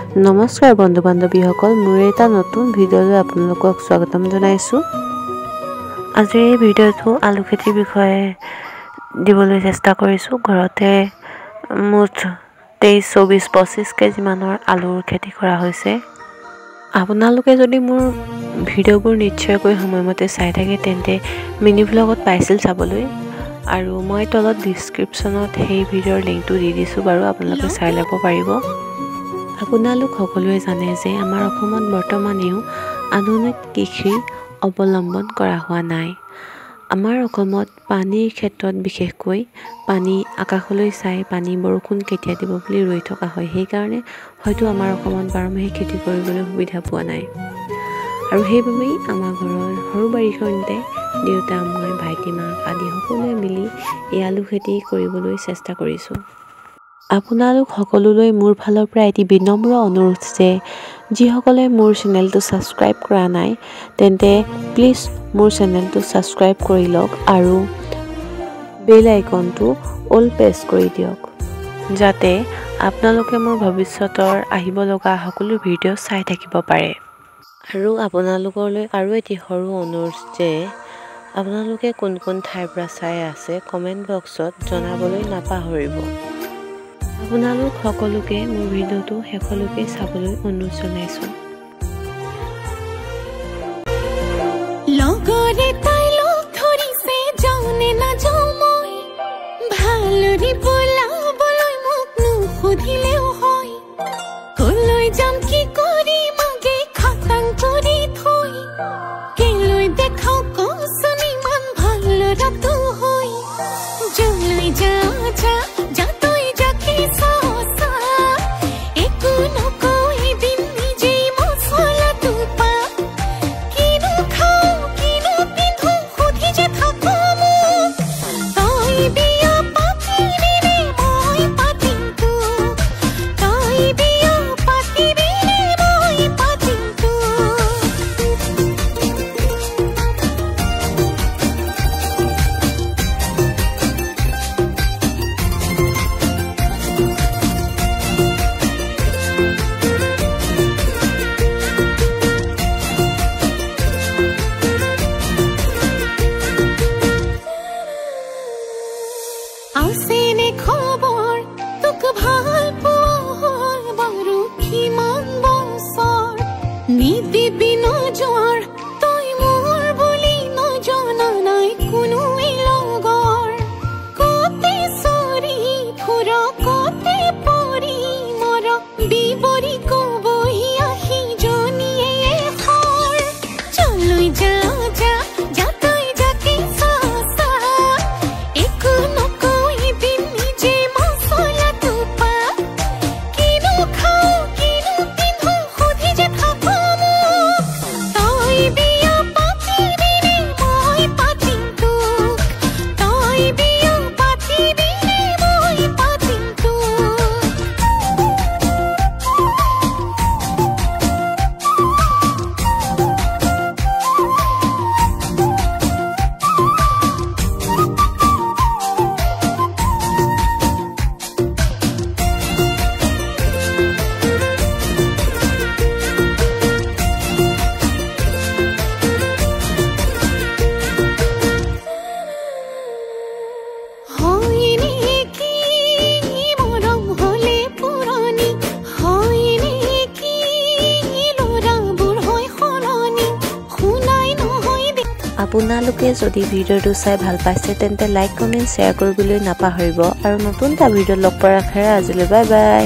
নমস্কাৰ বন্ধু বান্ধৱীসকল, মোৰ এটা নতুন ভিডিঅ'লৈ আপোনালোকক স্বাগতম জনাইছোঁ। আজিৰ এই ভিডিঅ'টো আলু খেতিৰ বিষয়ে দিবলৈ চেষ্টা কৰিছোঁ। ঘৰতে মুঠ 23-24-25 কেজি মানৰ আলুৰ খেতি কৰা হৈছে। আপোনালোকে যদি মোৰ ভিডিঅ'বোৰ নিশ্চয়কৈ সময়মতে চাই থাকে তেন্তে মিনি ভ্লগত পাইছিল চাবলৈ, আৰু মই তলত ডিছক্ৰিপশ্যনত সেই ভিডিঅ'ৰ লিংকটো দি দিছোঁ বাৰু, আপোনালোকে চাই ল'ব পাৰিব। আপোনালোক সকলোৱে জানে যে আমাৰ অসমত বৰ্তমানেও আধুনিক কৃষি অৱলম্বন কৰা হোৱা নাই। আমাৰ অসমত পানীৰ ক্ষেত্ৰত বিশেষকৈ পানী আকাশলৈ চাই পানী বৰষুণ কেতিয়া দিব বুলি ৰৈ থকা হয়। সেইকাৰণে হয়তো আমাৰ অসমত বাৰমাহী খেতি কৰিবলৈ সুবিধা পোৱা নাই, আৰু সেইবাবেই আমাৰ ঘৰৰ সৰু বাৰীখনতে দেউতা, মই, ভাইটি, মাক আদি সকলোৱে মিলি এই আলু খেতি কৰিবলৈ চেষ্টা কৰিছোঁ। আপোনালোক সকলোলৈ মোৰ ফালৰ পৰা এটি বিনম্ৰ অনুৰোধ যে যিসকলে মোৰ চেনেলটো ছাবস্ক্ৰাইব কৰা নাই তেন্তে প্লিজ মোৰ চেনেলটো ছাবস্ক্ৰাইব কৰি লওক আৰু বেল আইকনটো অল প্ৰেছ কৰি দিয়ক, যাতে আপোনালোকে মোৰ ভৱিষ্যতৰ আহিব লগা সকলো ভিডিঅ' চাই থাকিব পাৰে। আৰু আপোনালোকলৈ আৰু এটি সৰু অনুৰোধ যে আপোনালোকে কোন কোন ঠাইৰ পৰা চাই আছে কমেণ্ট বক্সত জনাবলৈ নাপাহৰিব। আপোনালোক সকলোকে মোৰ ভিডিঅ'টো শেষলৈকে চাবলৈ অনুৰোধ জনাইছোঁ। লগৰে তাই লগ ধৰিছে, যাওঁনে নাযাওঁ মই, ভালৰি বোলাবলৈ মোক নুসুধিলেও হয়, কলৈ যাম কি কৰিম আগে খাটাং কৰি থৈ, কেলৈ দেখাওঁ কচোন ইমান ভাল ল'ৰাটো হৈ, যলৈ যাওঁ যা যা তই যাকে চা, একো নকওঁ এদিন নিজেই মছলাটো পা, কিনো খাওঁ কিনো পিন্ধো সুধি যে থাকো মোক, তই বিয়া পাতিবি নে মই পাতিম তোক, তই বিয়া পাতিবি নে মই পাতিম তোক। আছেনে খবৰ তোক ভাল পোৱা হ'ল বাৰু কিমান বছৰ, নিদিবি নজৰ তই মোৰ বুলি নজনা নাই কোনোৱে লগৰ, কতে চৰি ফুৰ কতে পৰি মৰ, বিবৰি কবহি আহি জনীয়ে খৰ, যলৈ যা যা যা তই যাকে চা, একো নকওঁ এদিন নিজে মছলাটো পা, কিনো খাওঁ কিনো পিন্ধো সুধি যে থাকো মোক, তই বিয়া পাতিবি নে মই পাতিম তোক, তই বিয়া পাতিবি নে মই পাতিম তোক। হয়নে কি মৰম হলে পুৰণি, হয়নে কি ল'ৰাবোৰ হয় সলনি, শুনাই নহয় দে। আপোনালোকে যদি ভিডিঅ'টো চাই ভাল পাইছে তেন্তে লাইক, কমেণ্ট, শ্বেয়াৰ কৰিবলৈ নাপাহৰিব, আৰু নতুন এটা ভিডিঅ'ত লগ পোৱাৰ আশাৰে আজিলৈ বাই বাই।